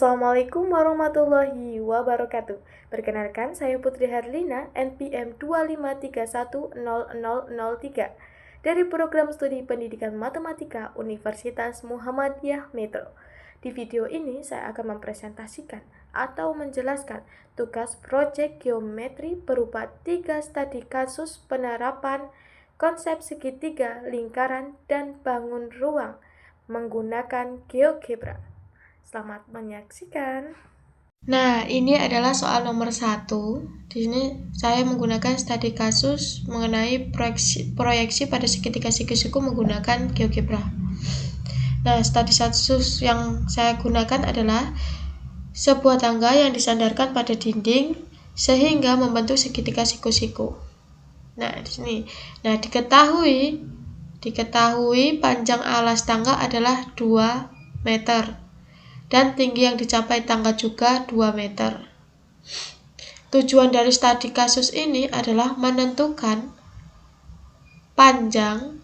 Assalamualaikum warahmatullahi wabarakatuh. Perkenalkan, saya Putri Herlina, NPM 253100003 dari Program Studi Pendidikan Matematika Universitas Muhammadiyah Metro. Di video ini saya akan mempresentasikan atau menjelaskan tugas proyek geometri berupa 3 studi kasus penerapan konsep segitiga, lingkaran, dan bangun ruang menggunakan GeoGebra. Selamat menyaksikan. Nah, ini adalah soal nomor 1. Di sini saya menggunakan studi kasus mengenai proyeksi pada segitiga siku-siku menggunakan GeoGebra. Nah, studi kasus yang saya gunakan adalah sebuah tangga yang disandarkan pada dinding sehingga membentuk segitiga siku-siku. Nah, di sini. Nah, diketahui panjang alas tangga adalah 2 meter. Dan tinggi yang dicapai tangga juga 2 meter. Tujuan dari studi kasus ini adalah menentukan panjang,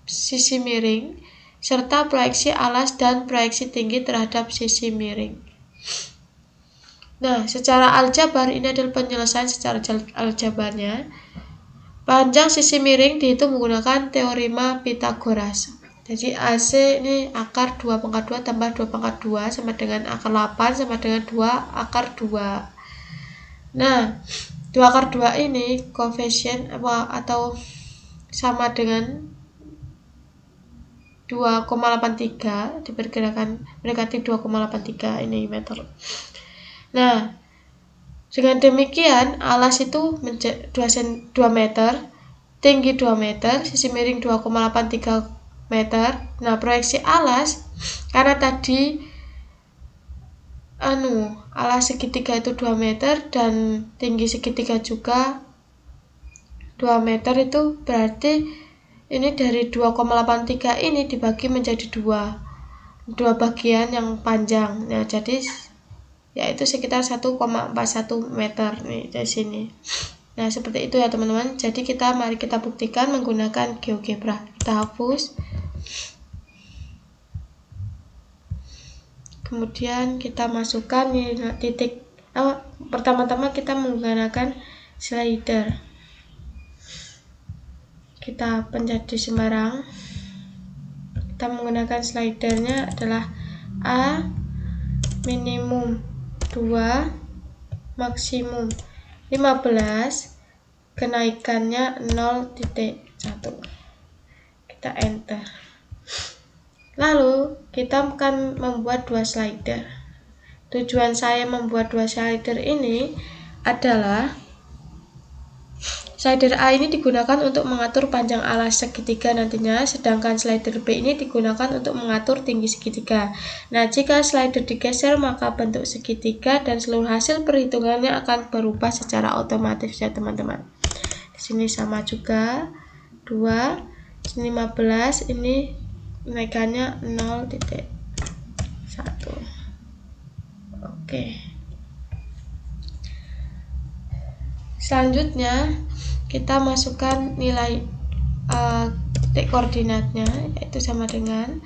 sisi miring, serta proyeksi alas dan proyeksi tinggi terhadap sisi miring. Nah, secara aljabar ini adalah penyelesaian secara aljabarnya. Panjang sisi miring dihitung menggunakan teorema Pythagoras. Jadi AC ini akar 2 pangkat 2 tambah 2 pangkat 2 sama dengan akar 8 sama dengan 2 akar 2. Nah, 2 akar 2 ini koefisien atau sama dengan 2,83 diperkirakan negatif 2,83 ini meter. Nah, dengan demikian alas itu 2 meter, tinggi 2 meter, sisi miring 2,83 meter. Nah, proyeksi alas karena tadi alas segitiga itu 2 meter dan tinggi segitiga juga 2 meter, itu berarti ini dari 2,83 ini dibagi menjadi dua bagian yang panjang. Nah, jadi yaitu sekitar 1,41 meter nih dari sini. Nah, seperti itu ya teman-teman. Jadi mari kita buktikan menggunakan GeoGebra. Kita hapus. Kemudian kita masukkan titik. Pertama-tama kita menggunakan slider. Kita pencet di sembarang. Kita menggunakan slidernya adalah A minimum 2 maksimum 15, kenaikannya 0.1. Kita enter. Lalu kita akan membuat 2 slider. Tujuan saya membuat 2 slider ini adalah slider A ini digunakan untuk mengatur panjang alas segitiga nantinya, sedangkan slider B ini digunakan untuk mengatur tinggi segitiga. Nah, jika slider digeser maka bentuk segitiga dan seluruh hasil perhitungannya akan berubah secara otomatis ya teman-teman. Di sini sama juga 2, sini 15, ini kenaikannya 0.1. Oke. Selanjutnya kita masukkan nilai titik koordinatnya, yaitu sama dengan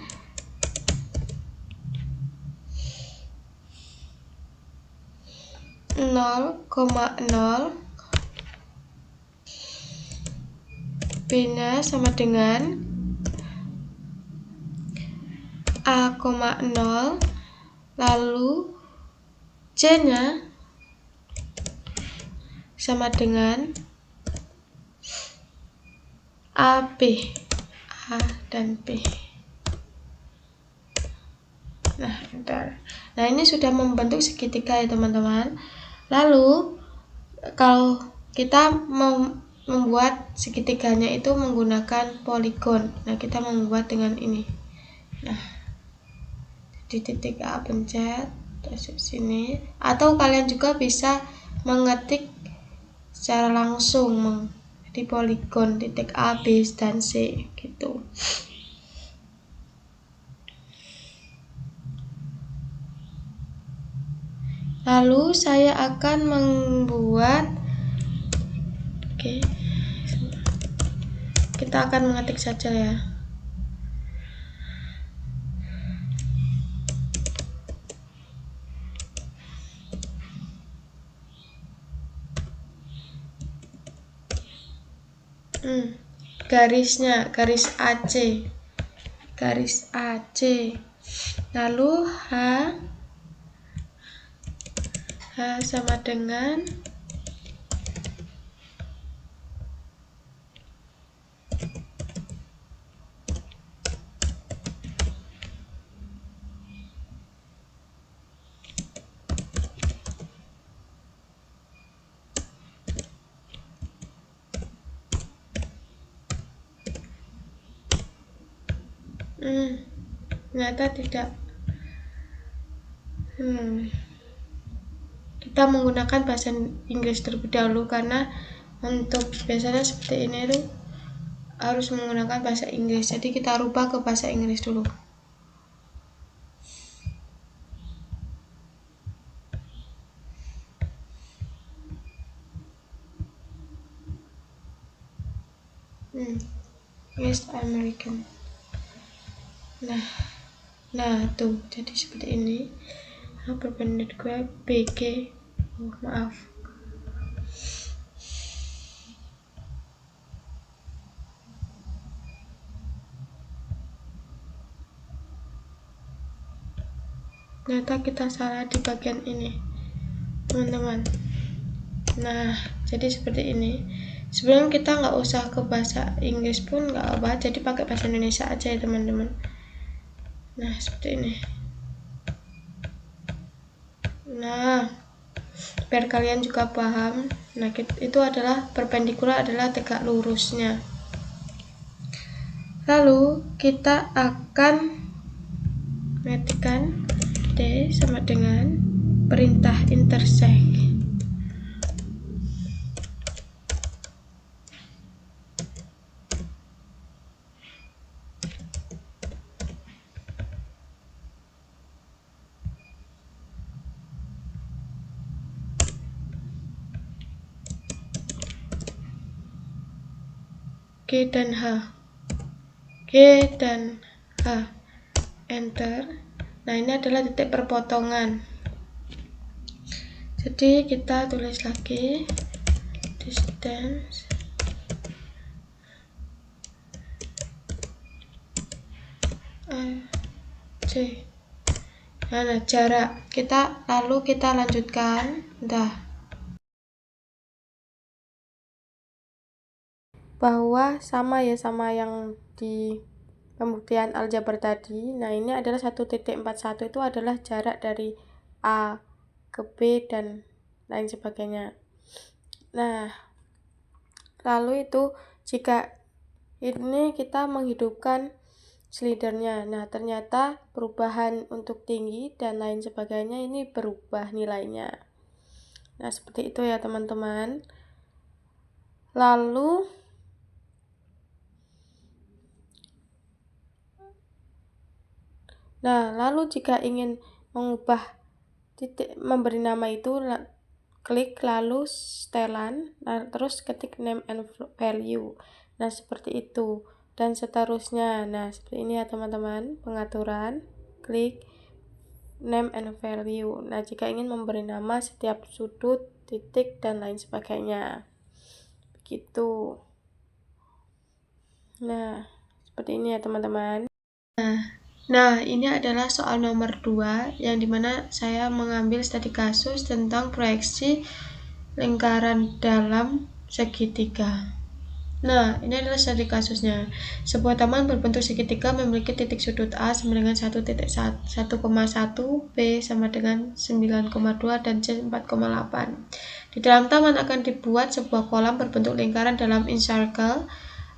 B-nya sama dengan A,0, lalu C-nya sama dengan AB, A dan B. Nah, ini sudah membentuk segitiga ya teman-teman. Lalu kalau kita mau membuat segitiganya itu menggunakan poligon. Nah, kita membuat dengan ini. Nah, di titik A pencet terus sini, atau kalian juga bisa mengetik secara langsung di poligon titik A, B, dan C gitu. Lalu saya akan membuat kita akan mengetik saja ya. garisnya, garis AC, lalu H sama dengan ternyata tidak. Kita menggunakan bahasa Inggris terlebih dahulu karena untuk biasanya seperti ini tuh harus menggunakan bahasa Inggris. Jadi kita rubah ke bahasa Inggris dulu. West American. Nah tuh jadi seperti ini. Perpendicular BG. Maaf. Ternyata kita salah di bagian ini, teman-teman. Nah, jadi seperti ini. Sebenarnya kita nggak usah ke bahasa Inggris pun nggak apa, jadi pakai bahasa Indonesia aja ya teman-teman. Nah, seperti ini. Nah, biar kalian juga paham. Nah, itu adalah perpendikular, adalah tegak lurusnya. Lalu kita akan mengetikkan D sama dengan perintah intersect. G dan H, enter. Nah, ini adalah titik perpotongan. Jadi kita tulis lagi distance C. Nah, jarak lalu kita lanjutkan. Bahwa sama yang di pembuktian aljabar tadi. Nah, ini adalah 1.41 itu adalah jarak dari A ke B dan lain sebagainya. Nah, lalu itu jika ini kita menghidupkan slidernya. Nah, ternyata perubahan untuk tinggi dan lain sebagainya ini berubah nilainya. Nah, seperti itu ya teman-teman. Lalu jika ingin mengubah titik, memberi nama itu, klik lalu setelan, terus ketik name and value. Nah, seperti itu dan seterusnya. Nah, seperti ini ya teman-teman, pengaturan, klik name and value. Nah, jika ingin memberi nama setiap sudut, titik dan lain sebagainya, begitu. Nah, seperti ini ya teman-teman. Nah, ini adalah soal nomor 2 yang dimana saya mengambil studi kasus tentang proyeksi lingkaran dalam segitiga. Nah, ini adalah studi kasusnya. Sebuah taman berbentuk segitiga memiliki titik sudut A sama dengan 1,1, B sama dengan 9,2 dan C 4,8. Di dalam taman akan dibuat sebuah kolam berbentuk lingkaran dalam in-circle.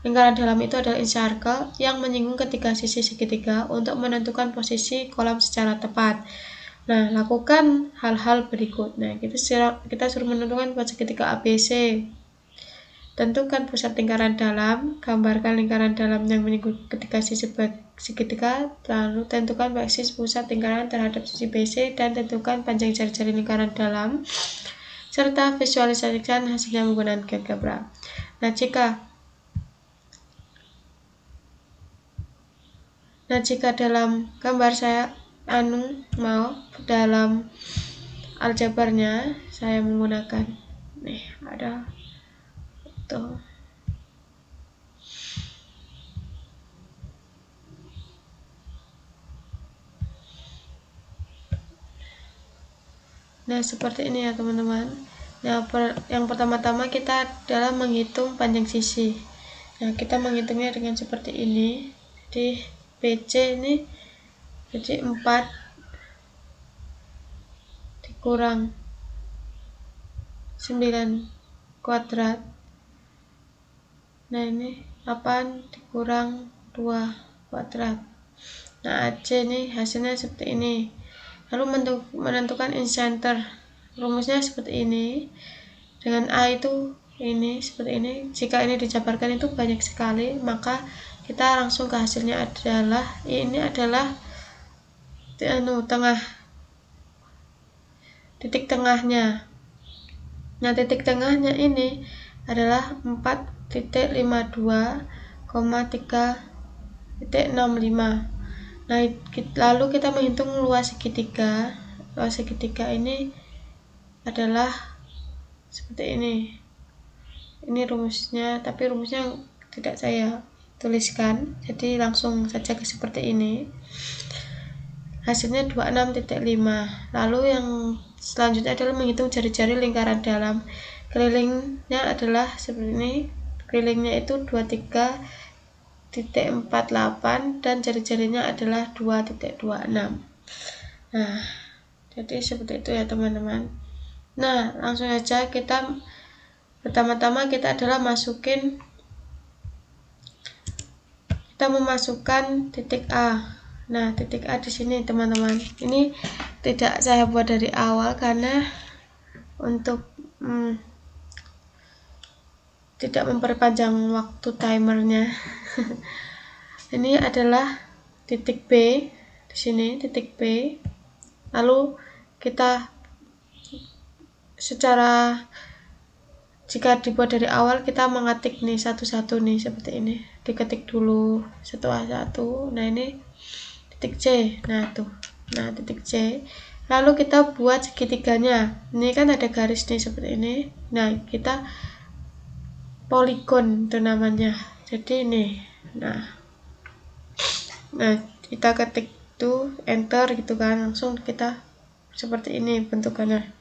Lingkaran dalam itu adalah in-circle yang menyinggung ketiga sisi segitiga untuk menentukan posisi kolam secara tepat. Nah, lakukan hal-hal berikut. Nah, kita suruh menentukan buat segitiga ABC. Tentukan pusat lingkaran dalam, gambarkan lingkaran dalam yang menyinggung ketiga sisi segitiga, lalu tentukan basis pusat lingkaran terhadap sisi BC dan tentukan panjang jari-jari lingkaran dalam, serta visualisasikan hasilnya menggunakan GeoGebra. Nah, jika dalam gambar saya dalam aljabarnya saya menggunakan ada tuh. Nah, seperti ini ya teman-teman. Nah, yang pertama-tama kita adalah menghitung panjang sisi. Nah, kita menghitungnya dengan seperti ini. Jadi BC ini jadi 4 dikurang 9 kuadrat. Nah, ini 8 dikurang 2 kuadrat. Nah, AC ini hasilnya seperti ini. Lalu menentukan in center. Rumusnya seperti ini. Dengan A itu ini seperti ini. Jika ini dijabarkan itu banyak sekali, maka kita langsung ke hasilnya adalah ini adalah tengah, titik tengahnya. Nah, titik tengahnya ini adalah 4,52,3,65. Nah, lalu kita menghitung luas segitiga. Luas segitiga ini adalah seperti ini. Ini rumusnya, tapi rumusnya tidak saya tuliskan, jadi langsung saja ke seperti ini. Hasilnya 26,5. Lalu yang selanjutnya adalah menghitung jari-jari lingkaran dalam. Kelilingnya adalah seperti ini. Kelilingnya itu 23,48 dan jari-jarinya adalah 2,26. Nah, jadi seperti itu ya teman-teman. Nah, langsung saja kita pertama-tama kita adalah memasukkan titik A. Nah, titik A di sini teman-teman. Ini tidak saya buat dari awal karena untuk tidak memperpanjang waktu timernya. Ini adalah titik B di sini, titik B. Lalu kita jika dibuat dari awal kita mengetik nih satu-satu nih seperti ini, diketik dulu satu. Nah, ini titik C. Nah, tuh. Nah, titik C. Lalu kita buat segitiganya. Ini kan ada garis nih seperti ini. Nah, kita poligon itu namanya. Jadi ini. Nah, kita ketik tuh enter gitu kan, langsung kita seperti ini bentukannya.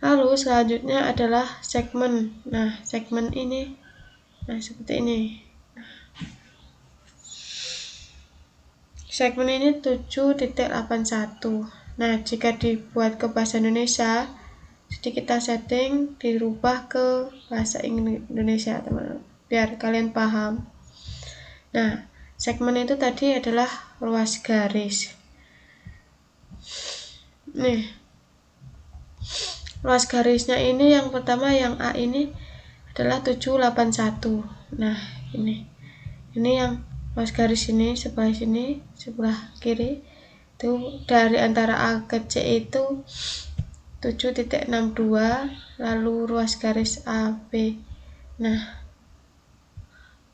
Lalu selanjutnya adalah segmen. Nah, segmen ini seperti ini. Segmen ini 7,81. Nah, jika dibuat ke bahasa Indonesia, jadi kita setting dirubah ke bahasa Indonesia, teman-teman, biar kalian paham. Nah, segmen itu tadi adalah luas garis. Nih, luas garisnya ini yang pertama yang A ini adalah 781. Nah, ini yang luas garis ini sebelah sini, sebelah kiri itu dari antara A ke C itu 7,62. Lalu luas garis AB. Nah,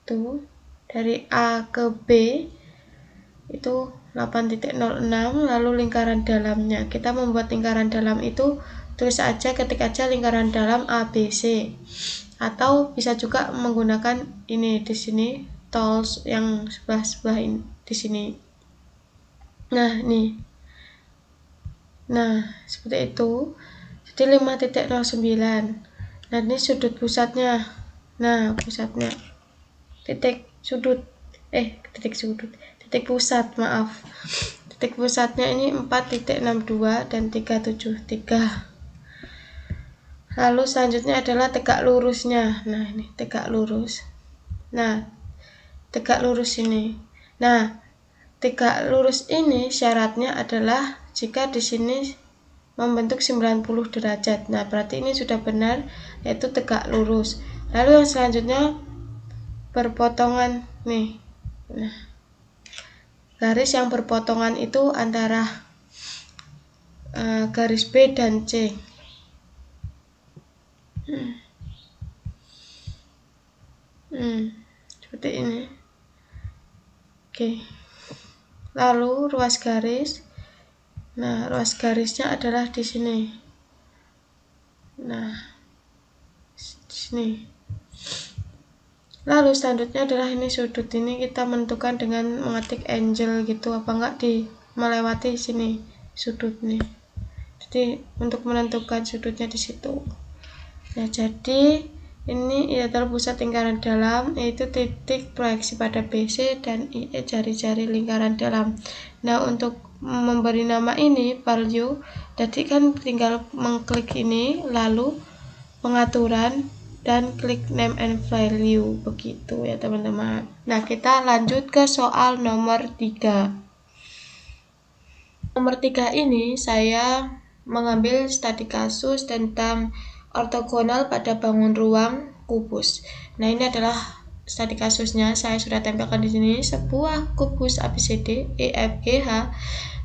tuh dari A ke B itu 8,06. Lalu lingkaran dalamnya, kita membuat lingkaran dalam itu tulis aja, ketik aja lingkaran dalam ABC, atau bisa juga menggunakan ini di sini tools yang sebelah ini di sini. Nah, nih. Nah, seperti itu. Jadi 5,09. Nah, ini sudut pusatnya. Nah, pusatnya titik pusat, maaf. Titik pusatnya ini 4,62 dan 3,73. Lalu selanjutnya adalah tegak lurusnya. Nah, ini tegak lurus. Nah, tegak lurus ini. Nah, tegak lurus ini syaratnya adalah jika di sini membentuk 90 derajat. Nah, berarti ini sudah benar, yaitu tegak lurus. Lalu yang selanjutnya berpotongan nih. Nah, garis yang berpotongan itu antara garis B dan C. Seperti ini. Oke. Lalu ruas garis. Nah, ruas garisnya adalah di sini. Nah, di sini. Lalu selanjutnya adalah ini sudut. Ini kita menentukan dengan mengetik angle gitu, apa enggak melewati sini sudut nih. Jadi untuk menentukan sudutnya di situ. Nah, jadi ini adalah pusat lingkaran dalam, yaitu titik proyeksi pada BC dan IE jari-jari lingkaran dalam. Nah, untuk memberi nama ini value, jadi kan tinggal mengklik ini, lalu pengaturan, dan klik name and value, begitu ya teman-teman. Nah, kita lanjut ke soal nomor 3. Nomor 3 ini saya mengambil studi kasus tentang ortogonal pada bangun ruang kubus. Nah, ini adalah studi kasusnya. Saya sudah tempelkan di sini. Sebuah kubus ABCD EFGH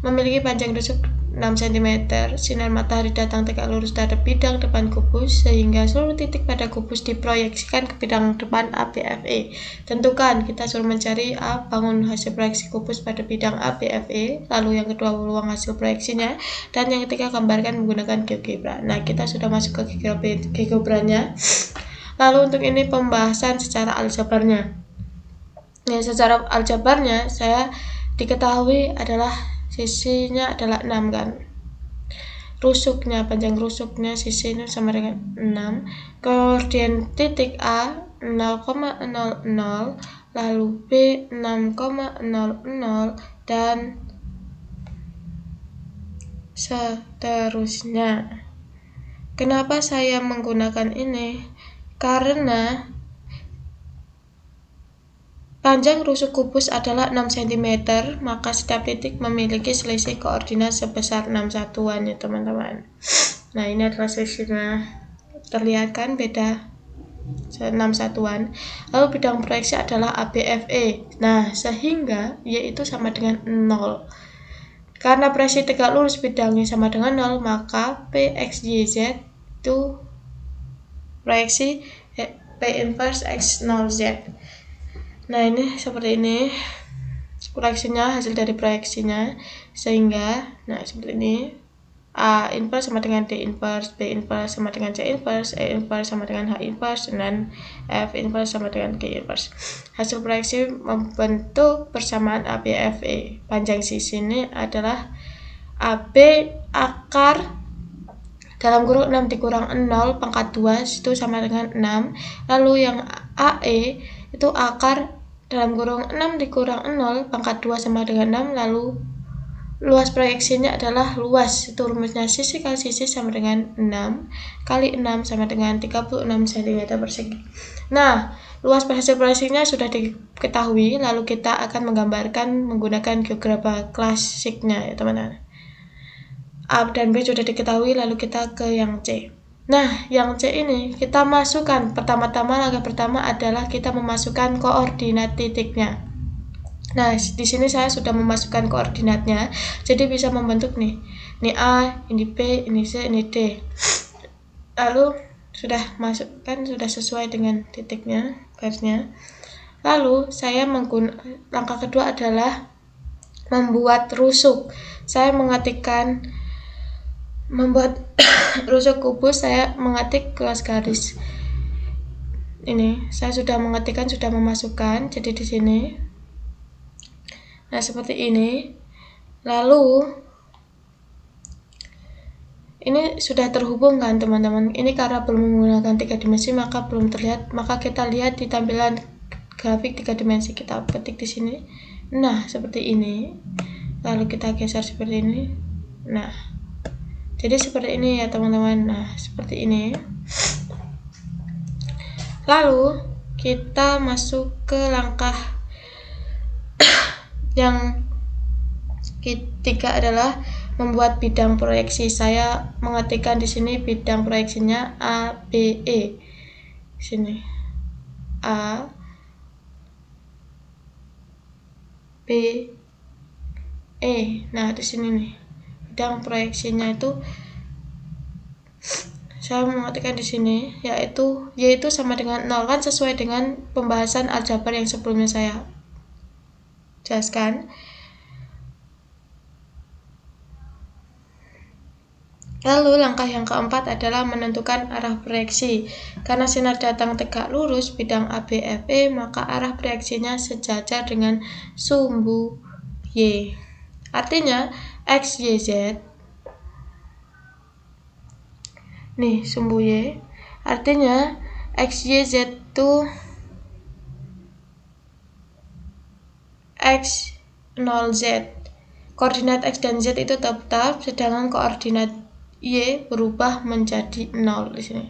memiliki panjang rusuk 6 cm. Sinar matahari datang tegak lurus terhadap bidang depan kubus sehingga seluruh titik pada kubus diproyeksikan ke bidang depan ABFE. Tentukan, kita suruh mencari A, bangun hasil proyeksi kubus pada bidang ABFE, lalu yang kedua ruang hasil proyeksinya, dan yang ketiga gambarkan menggunakan GeoGebra. Nah, kita sudah masuk ke GeoGebranya. Lalu untuk ini pembahasan secara aljabarnya. Nah, secara aljabarnya saya diketahui adalah sisinya adalah 6 kan. Rusuknya, panjang rusuknya sisi ini sama dengan 6. Koordinat titik A 0,00, lalu B 6,00 dan seterusnya. Kenapa saya menggunakan ini? Karena panjang rusuk kubus adalah 6 cm, maka setiap titik memiliki selisih koordinat sebesar 6 satuan ya teman-teman. Nah, ini adalah selisihnya. Terlihat kan beda 6 satuan. Lalu bidang proyeksi adalah ABFE. Nah, sehingga yaitu sama dengan 0. Karena proyeksi tegak lurus bidangnya sama dengan 0, maka PXYZ itu proyeksi P inverse X0Z. Nah, ini seperti ini proyeksinya, hasil dari proyeksinya, sehingga nah seperti ini A inverse sama dengan D inverse, B inverse sama dengan C inverse, E inverse sama dengan H inverse, dan F inverse sama dengan G inverse. Hasil proyeksi membentuk persamaan ABFE. Panjang sisi ini adalah AB akar dalam kurung 6 dikurang 0 pangkat 2 itu sama dengan 6. Lalu yang AE itu akar dalam kurung 6 dikurang 0 pangkat 2 sama dengan 6. Lalu luas proyeksinya adalah luas, itu rumusnya sisi kali sisi sama dengan 6 kali 6 sama dengan 36 cm persegi. Nah, luas hasil proyeksinya sudah diketahui, lalu kita akan menggambarkan menggunakan GeoGebra klasiknya ya teman-teman. A dan B sudah diketahui, lalu kita ke yang C. Nah, yang C ini kita masukkan, pertama-tama langkah pertama adalah kita memasukkan koordinat titiknya. Nah, di sini saya sudah memasukkan koordinatnya, jadi bisa membentuk nih. Ini A, ini B, ini C, ini D. Lalu sudah masukkan, sudah sesuai dengan titiknya, garisnya. Lalu saya langkah kedua adalah membuat rusuk. Saya membuat rusuk kubus, saya mengetik garis. Ini saya sudah mengetikkan, sudah memasukkan, jadi di sini. Nah, seperti ini. Lalu ini sudah terhubung kan teman-teman. Ini karena belum menggunakan 3 dimensi maka belum terlihat, maka kita lihat di tampilan grafik 3 dimensi. Kita ketik di sini. Nah, seperti ini. Lalu kita geser seperti ini. Nah, jadi seperti ini ya teman-teman. Nah, seperti ini. Lalu kita masuk ke langkah yang ketiga adalah membuat bidang proyeksi. Saya mengetikkan di sini bidang proyeksinya ABE. Sini A B E. Nah, di sini nih bidang proyeksinya itu saya mengetikkan di sini yaitu sama dengan 0 kan, sesuai dengan pembahasan aljabar yang sebelumnya saya jelaskan. Lalu langkah yang keempat adalah menentukan arah proyeksi. Karena sinar datang tegak lurus bidang ABFE, maka arah proyeksinya sejajar dengan sumbu Y. Artinya X, Y, Z nih sumbu Y, artinya X, Y, Z itu X 0 Z. Koordinat X dan Z itu tetap, sedangkan koordinat Y berubah menjadi 0 di sini.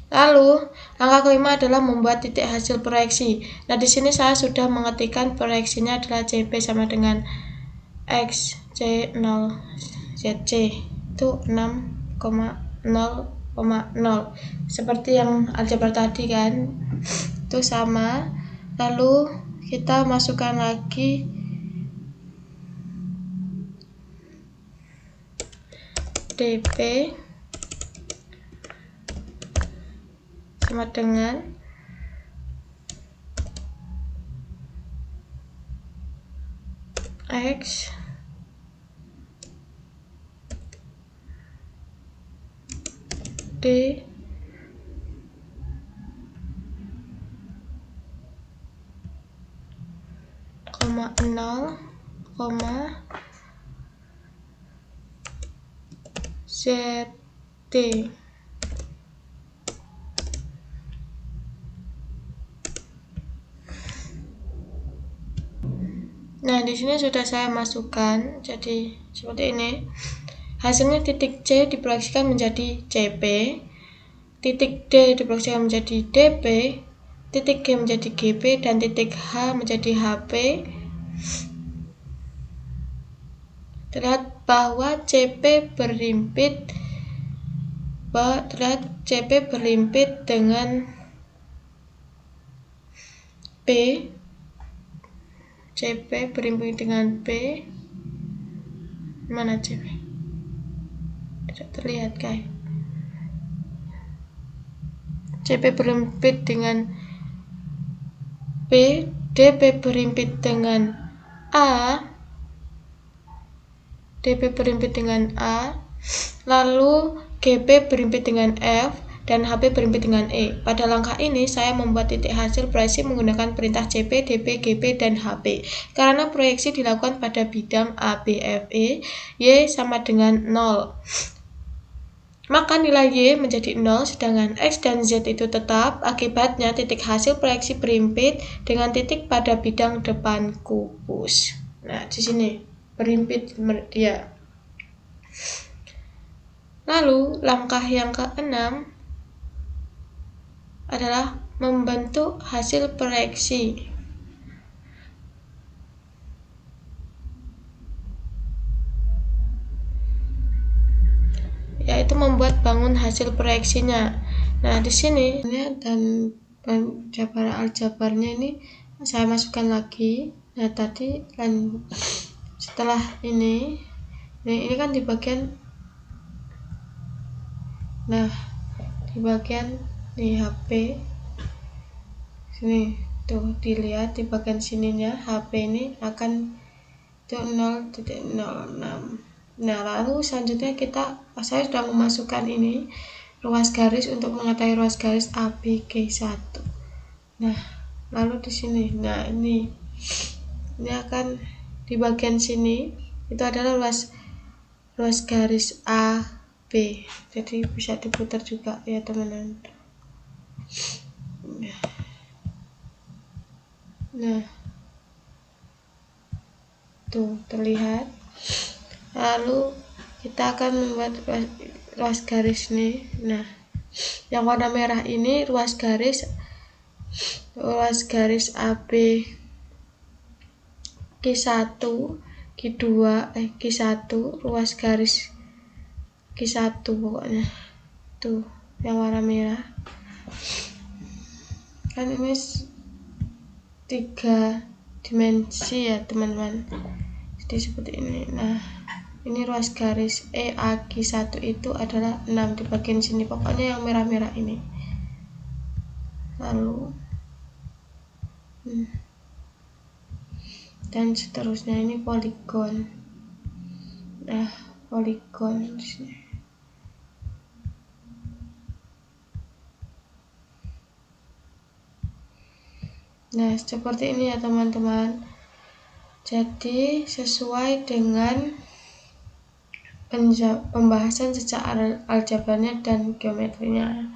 Lalu, langkah kelima adalah membuat titik hasil proyeksi. Nah, di sini saya sudah mengetikkan proyeksinya adalah CP sama dengan X C 0 ZC itu 6,0,0 seperti yang aljabar tadi kan, itu sama. Lalu kita masukkan lagi DP sama dengan X D koma 0 koma ZT. Nah, di sini sudah saya masukkan, jadi seperti ini. Hasilnya titik C diproyeksikan menjadi CP, titik D diproyeksikan menjadi DP, titik G menjadi GP, dan titik H menjadi HP. Terlihat bahwa CP berhimpit dengan P. CP berhimpit dengan P. Mana CP? Tidak terlihat, guys. CP berhimpit dengan P, DP berhimpit dengan A, DP berhimpit dengan A, lalu GP berhimpit dengan F, dan HP berhimpit dengan E. Pada langkah ini, saya membuat titik hasil proyeksi menggunakan perintah CP, DP, GP, dan HP. Karena proyeksi dilakukan pada bidang A, B, F, E, Y sama dengan 0. Maka nilai Y menjadi 0, sedangkan X dan Z itu tetap. Akibatnya, titik hasil proyeksi berhimpit dengan titik pada bidang depan kubus. Nah, di sini berhimpit dia. Lalu, langkah yang keenam adalah membentuk hasil proyeksi. Yaitu membuat bangun hasil proyeksinya. Nah, di sini dan aljabarnya ini saya masukkan lagi. Nah, tadi kan setelah ini kan di bagian, nah di bagian nih HP sini tuh dilihat di bagian sininya HP ini akan 0.06. Nah, lalu selanjutnya saya sudah memasukkan ini ruas garis untuk mengetahui ruas garis ABG1. Nah, lalu di sini, nah ini akan di bagian sini itu adalah ruas garis AB. Jadi bisa diputar juga ya teman-teman. Nah, tuh terlihat. Lalu kita akan membuat ruas garis nih. Nah, yang warna merah ini ruas garis AB Q1, Q1, ruas garis Q1 pokoknya. Tuh, yang warna merah. Kan ini 3 dimensi ya, teman-teman. Jadi seperti ini. Nah, ini ruas garis EAQ1 itu adalah 6 di bagian sini, pokoknya yang merah-merah ini. Lalu dan seterusnya ini poligon. Nah, poligon di sini. Nah, seperti ini ya teman-teman. Jadi sesuai dengan pembahasan sejak aljabranya dan geometrinya.